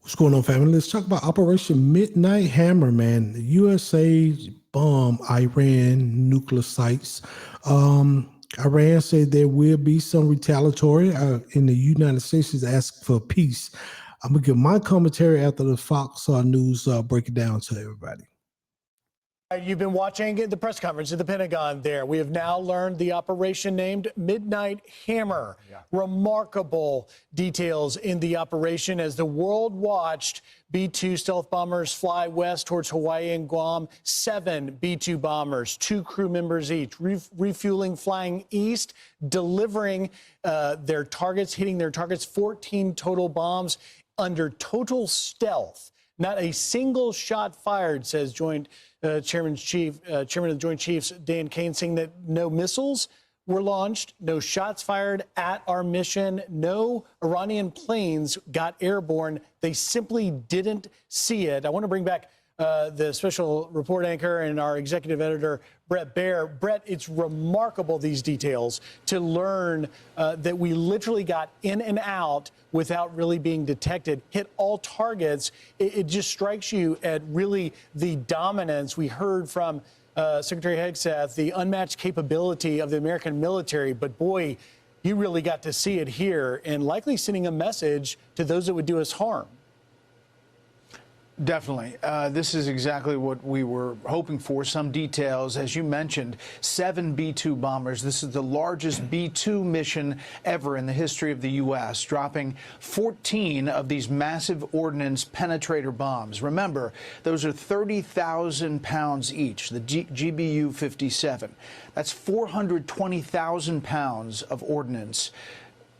What's going on, family? Let's talk about Operation Midnight Hammer, man. The USA bomb Iran nuclear sites. Iran said there will be some retaliatory, and the United States is asking for peace. I'm going to give my commentary after the Fox News break it down to everybody. You've been watching the press conference at the Pentagon there. We have now learned the operation named Midnight Hammer. Remarkable details in the operation as the world watched B-2 stealth bombers fly west towards Hawaii and Guam. 7 B-2 bombers, 2 crew members each, refueling, flying east, delivering their targets, hitting their targets, 14 total bombs under total stealth. Not a single shot fired, says Chairman of the Joint Chiefs Dan Kane, saying that no missiles were launched, no shots fired at our mission, no Iranian planes got airborne. They simply didn't see it. I want to bring back the special report anchor and our executive editor, Brett Baer. Brett, it's remarkable, these details, to learn that we literally got in and out without really being detected, hit all targets. It just strikes you at really the dominance. We heard from Secretary Hegseth, the unmatched capability of the American military, but boy, you really got to see it here and likely sending a message to those that would do us harm. Definitely. This is exactly what we were hoping for. Some details, as you mentioned, 7 B-2 bombers. This is the largest B-2 mission ever in the history of the U.S., dropping 14 of these massive ordnance penetrator bombs. Remember, those are 30,000 pounds each, the GBU-57. That's 420,000 pounds of ordnance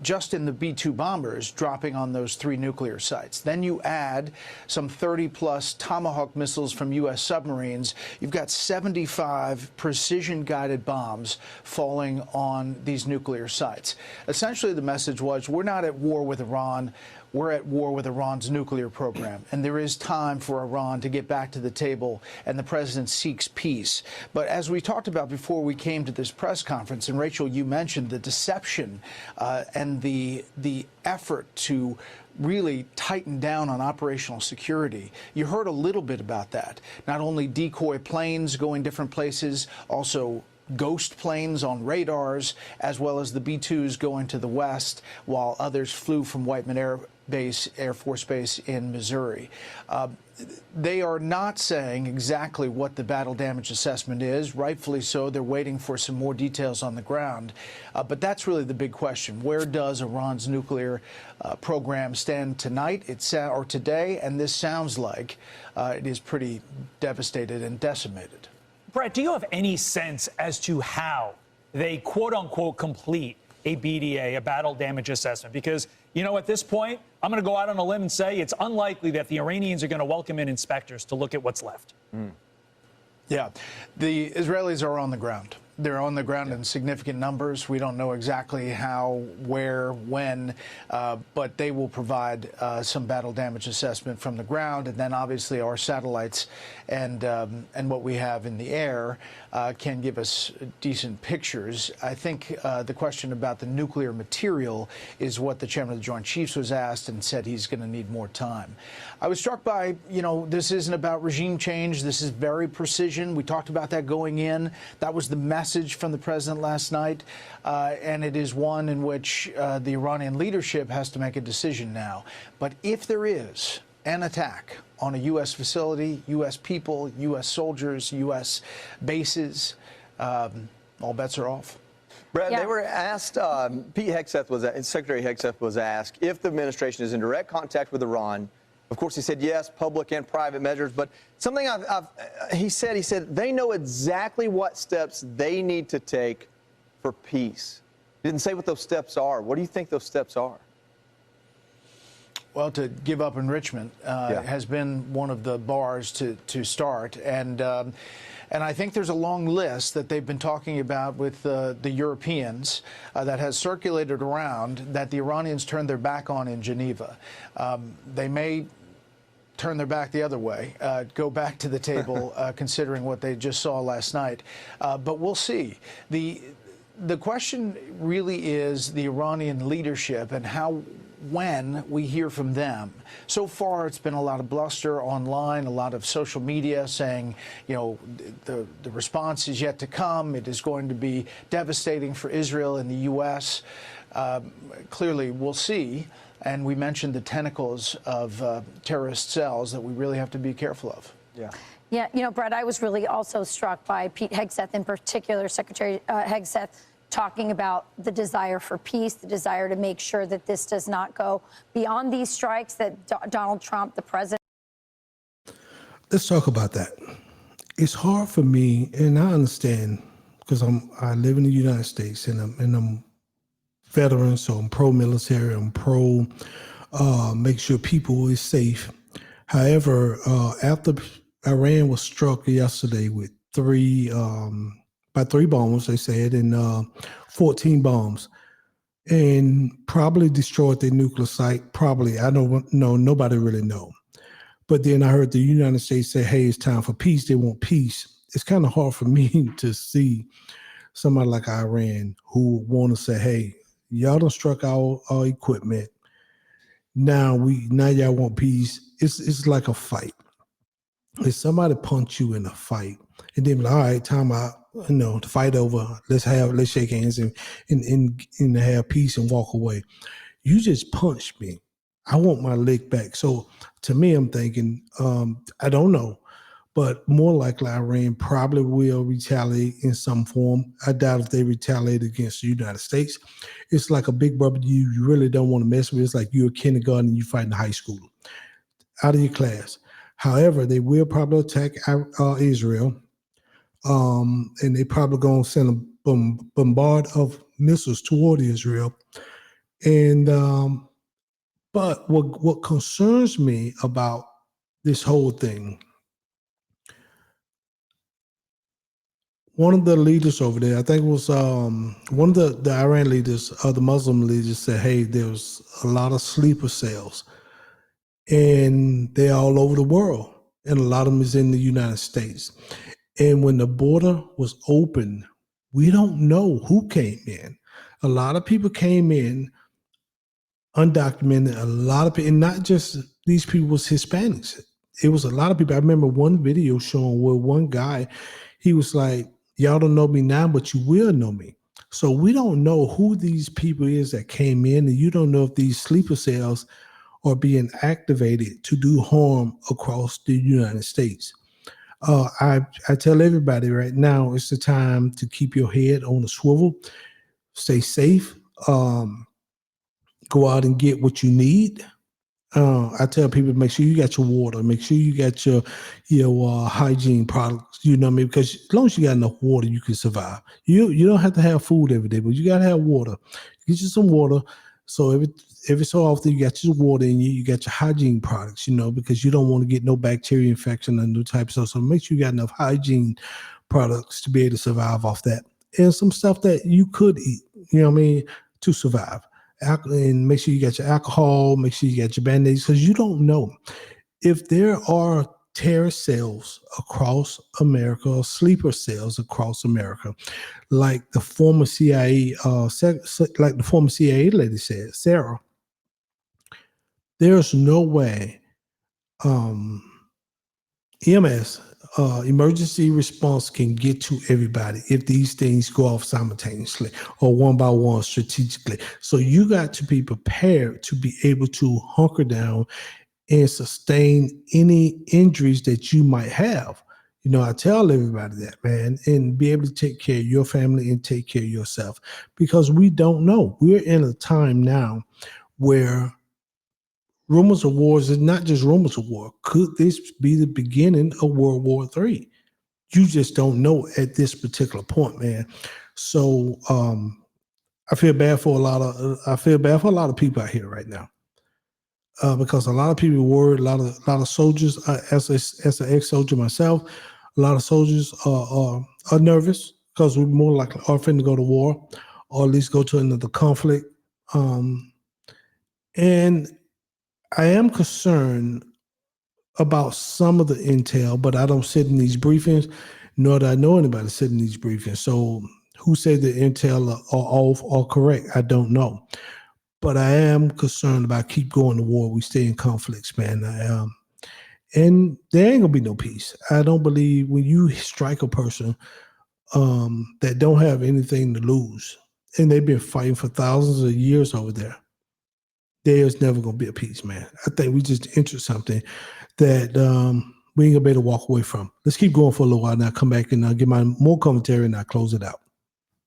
just in the B-2 bombers dropping on those 3 nuclear sites. Then you add some 30-plus Tomahawk missiles from U.S. submarines. You've got 75 precision-guided bombs falling on these nuclear sites. Essentially, the message was, we're not at war with Iran. We're at war with Iran's nuclear program, and there is time for Iran to get back to the table, and the president seeks peace. But as we talked about before we came to this press conference, and Rachel, you mentioned the deception and the effort to really tighten down on operational security. You heard a little bit about that. Not only decoy planes going different places, also ghost planes on radars, as well as the B-2s going to the west, while others flew from Whiteman Air Force Base in Missouri. They are not saying exactly what the battle damage assessment is. Rightfully so. They're waiting for some more details on the ground. But that's really the big question. Where does Iran's nuclear program stand tonight or today? And this sounds like it is pretty devastated and decimated. Brett, do you have any sense as to how they, quote-unquote, complete a BDA, a battle damage assessment? Because, you know, at this point, I'm going to go out on a limb and say it's unlikely that the Iranians are going to welcome in inspectors to look at what's left. Yeah, the Israelis are on the ground. They're on the ground in significant numbers. We don't know exactly how, where, when, but they will provide some battle damage assessment from the ground, and then obviously our satellites and what we have in the air can give us decent pictures. I think the question about the nuclear material is what the chairman of the Joint Chiefs was asked, and said he's going to need more time. I was struck by, you know, this isn't about regime change. This is very precision. We talked about that going in. That was the message from the president last night, and it is one in which the Iranian leadership has to make a decision now. But if there is an attack on a U.S. facility, U.S. people, U.S. soldiers, U.S. bases, all bets are off. Brett, they were asked, Secretary Hegseth was asked if the administration is in direct contact with Iran. Of course, he said yes, public and private measures. But something he said they know exactly what steps they need to take for peace. He didn't say what those steps are. What do you think those steps are? Well, to give up enrichment has been one of the bars to start. And I think there's a long list that they've been talking about with the Europeans that has circulated around that the Iranians turned their back on in Geneva. They may turn their back the other way, go back to the table, considering what they just saw last night. But we'll see. The question really is the Iranian leadership and when we hear from them. So far, it's been a lot of bluster online, a lot of social media saying, you know, the response is yet to come. It is going to be devastating for Israel and the U.S. Clearly, we'll see. And we mentioned the tentacles of terrorist cells that we really have to be careful of. Yeah. Yeah, you know, Brett, I was really also struck by Pete Hegseth, in particular, Secretary Hegseth, talking about the desire for peace, the desire to make sure that this does not go beyond these strikes, that Donald Trump, the president. Let's talk about that. It's hard for me, and I understand because I live in the United States and I'm veteran, so I'm pro-military, I'm pro make sure people is safe. However, after Iran was struck yesterday with by three bombs, they said, and 14 bombs, and probably destroyed their nuclear site. Probably, I don't know. Nobody really know. But then I heard the United States say, "Hey, it's time for peace." They want peace. It's kind of hard for me to see somebody like Iran who want to say, "Hey, y'all done struck our equipment. Now y'all want peace." It's like a fight. If somebody punch you in a fight, and then all right, time out, the fight over. Let's shake hands and have peace and walk away. You just punched me. I want my leg back. So to me, I'm thinking, I don't know, but more likely Iran probably will retaliate in some form. I doubt if they retaliate against the United States. It's like a big brother you really don't want to mess with. It's like you're a kindergarten and you fighting a high schooler out of your class. However, they will probably attack Israel, and they probably going to send a bombard of missiles toward Israel. And but what concerns me about this whole thing, one of the leaders over there, I think it was one of the Iran leaders, the Muslim leaders, said, "Hey, there's a lot of sleeper cells, and they're all over the world, and a lot of them is in the United States. And when the border was open, we don't know who came in. A lot of people came in undocumented. A lot of people, and not just these people was Hispanics. It was a lot of people. I remember one video showing where one guy, he was like, "Y'all don't know me now, but you will know me." So we don't know who these people is that came in, and you don't know if these sleeper cells are being activated to do harm across the United States. I tell everybody right now, it's the time to keep your head on a swivel, stay safe, go out and get what you need. I tell people, make sure you got your water, make sure you got your hygiene products. You know what I mean? Because as long as you got enough water, you can survive. You don't have to have food every day, but you got to have water. Get you some water. So every so often you got your water and you got your hygiene products, because you don't want to get no bacteria infection and no type of stuff. So make sure you got enough hygiene products to be able to survive off that. And some stuff that you could eat, to survive. And make sure you got your alcohol, make sure you got your Band-Aids, because you don't know if there are terrorist cells across America or sleeper cells across America, like the former CIA, like the former CIA lady said, Sarah. There's no way EMS, emergency response, can get to everybody if these things go off simultaneously or one by one strategically. So you got to be prepared to be able to hunker down and sustain any injuries that you might have. I tell everybody that, man, and be able to take care of your family and take care of yourself, because we don't know. We're in a time now where rumors of wars is not just rumors of war. Could this be the beginning of World War III? You just don't know at this particular point, man. So I feel bad for a lot of people out here right now, because a lot of people are worried. A lot of soldiers, as an ex-soldier myself, a lot of soldiers are nervous because we're more likely often to go to war, or at least go to another conflict. And I am concerned about some of the intel, but I don't sit in these briefings, nor do I know anybody sitting in these briefings. So who said the intel are off or correct? I don't know. but I am concerned about keep going to war. We stay in conflicts, man. And there ain't gonna be no peace. I don't believe when you strike a person that don't have anything to lose, and they've been fighting for thousands of years over there. There's never gonna be a peace, man. I think we just entered something that we ain't gonna be able to walk away from. Let's keep going for a little while now. Come back and give my more commentary, and I'll close it out.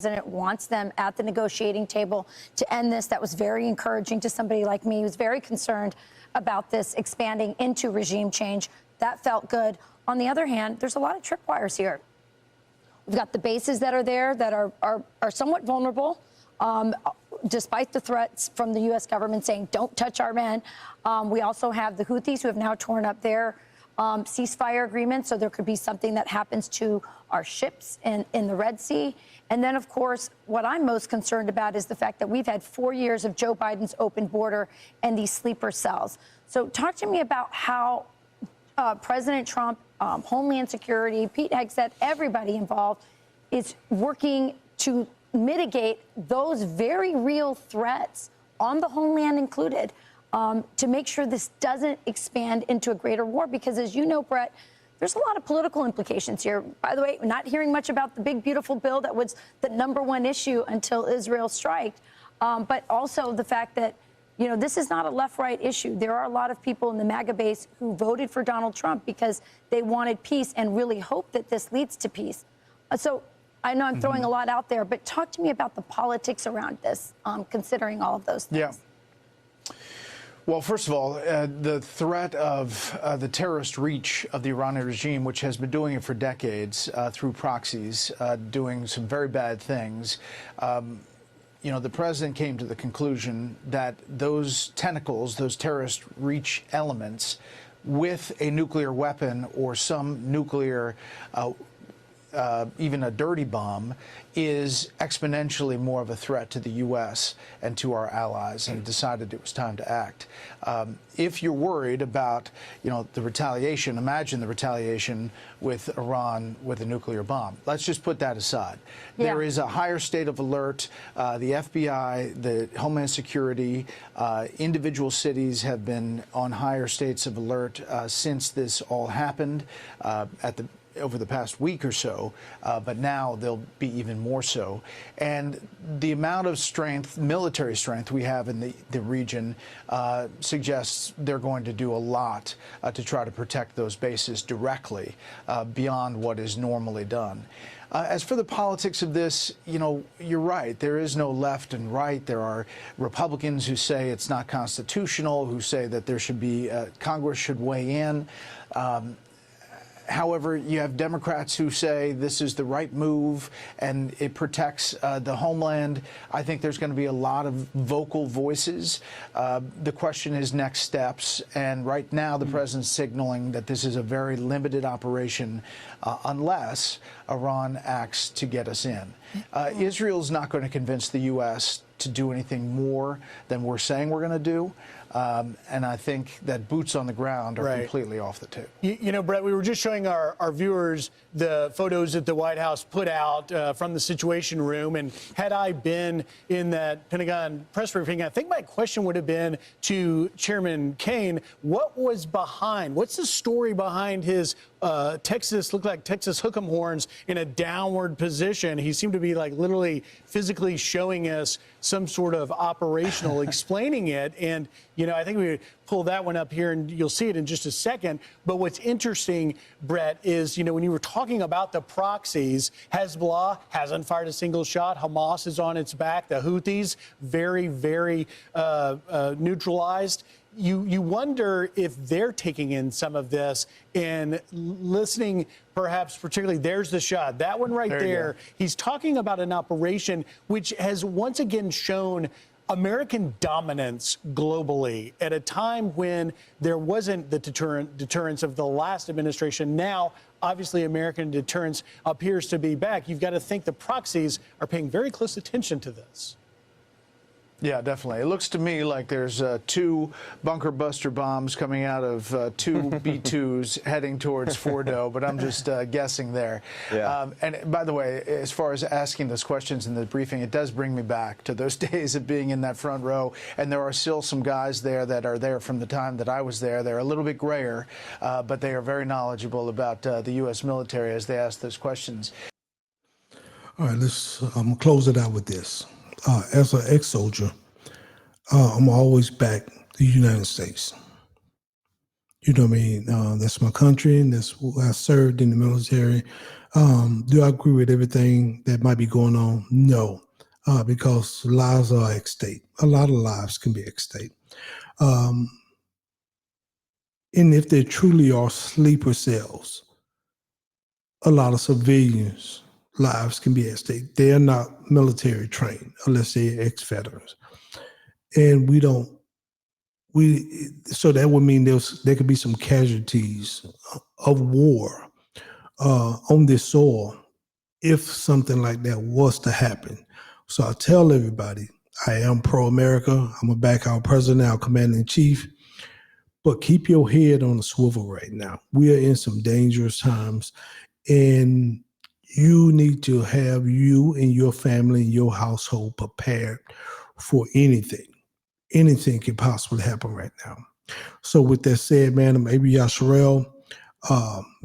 The president wants them at the negotiating table to end this. That was very encouraging to somebody like me who's very concerned about this expanding into regime change. That felt good. On the other hand, there's a lot of tripwires here. We've got the bases that are there that are somewhat vulnerable, despite the threats from the U.S. government saying, don't touch our men. We also have the Houthis who have now torn up their ceasefire agreement, so there could be something that happens to our ships in the Red Sea. And then, of course, what I'm most concerned about is the fact that we've had 4 years of Joe Biden's open border and these sleeper cells. So talk to me about how President Trump, Homeland Security, Pete Hegseth, everybody involved is working to mitigate those very real threats, on the homeland included, to make sure this doesn't expand into a greater war. Because as you know, Brett, there's a lot of political implications here. By the way, we're not hearing much about the big, beautiful bill that was the #1 issue until Israel striked, but also the fact that, you know, this is not a left-right issue. There are a lot of people in the MAGA base who voted for Donald Trump because they wanted peace and really hope that this leads to peace. So I know I'm throwing a lot out there, but talk to me about the politics around this, considering all of those things. Yeah. Well, first of all, the threat of the terrorist reach of the Iranian regime, which has been doing it for decades through proxies, doing some very bad things. You know, the president came to the conclusion that those tentacles, those terrorist reach elements, with a nuclear weapon or some nuclear even a dirty bomb, is exponentially more of a threat to the U.S. and to our allies, and decided it was time to act. If you're worried about, you know, the retaliation, imagine the retaliation with Iran with a nuclear bomb. Let's just put that aside. Yeah. There is a higher state of alert. The FBI, the Homeland Security, individual cities have been on higher states of alert since this all happened over the past week or so, but now they'll be even more so. And the amount of strength, military strength we have in the region suggests they're going to do a lot to try to protect those bases directly beyond what is normally done. As for the politics of this, you know, you're right. There is no left and right. There are Republicans who say it's not constitutional, who say that there should be, Congress should weigh in. However, you have Democrats who say this is the right move and it protects the homeland. I think there's going to be a lot of vocal voices. The question is next steps. And right now, the president's signaling that this is a very limited operation unless Iran acts to get us in. Israel's not going to convince the U.S. to do anything more than we're saying we're going to do. And I think that boots on the ground are completely off the table. You know, Brett, we were just showing our viewers the photos that the White House put out from the Situation Room. And had I been in that Pentagon press briefing, I think my question would have been to Chairman Kaine, what was behind, what's the story behind his looked like Texas hook'em horns in a downward position? He seemed to be like literally physically showing us some sort of operational explaining it. And, you know, I think we pull that one up here and you'll see it in just a second. But what's interesting, Brett, is, you know, when you were talking about the proxies, Hezbollah hasn't fired a single shot. Hamas is on its back. The Houthis, very, very neutralized. You wonder if they're taking in some of this and listening, perhaps particularly, there's the shot, that one right there. He's talking about an operation which has once again shown American dominance globally at a time when there wasn't the deterrence of the last administration. Now, obviously, American deterrence appears to be back. You've got to think the proxies are paying very close attention to this. Yeah, definitely. It looks to me like there's 2 bunker buster bombs coming out of 2 B-2s heading towards Fordo, but I'm just guessing there. Yeah. And by the way, as far as asking those questions in the briefing, it does bring me back to those days of being in that front row. And there are still some guys there that are there from the time that I was there. They're a little bit grayer, but they are very knowledgeable about the U.S. military as they ask those questions. All right, I'm gonna close it out with this. As an ex-soldier, I'm always back the United States. You know what I mean? That's my country, and that's where I served in the military. Do I agree with everything that might be going on? No, because lives are at stake. A lot of lives can be at stake. And if there truly are sleeper cells, a lot of civilians' lives can be at stake. They are not military trained unless they're ex-veterans. And so that would mean there could be some casualties of war on this soil if something like that was to happen. So I tell everybody, I am pro-America. I'm going to back our president, our commander-in-chief, but keep your head on the swivel right now. We are in some dangerous times, and you need to have you and your family and your household prepared for anything. Anything can possibly happen right now. So with that said, man, I'm Abi Yasharel.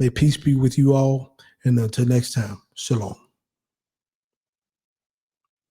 May peace be with you all. And until next time, shalom.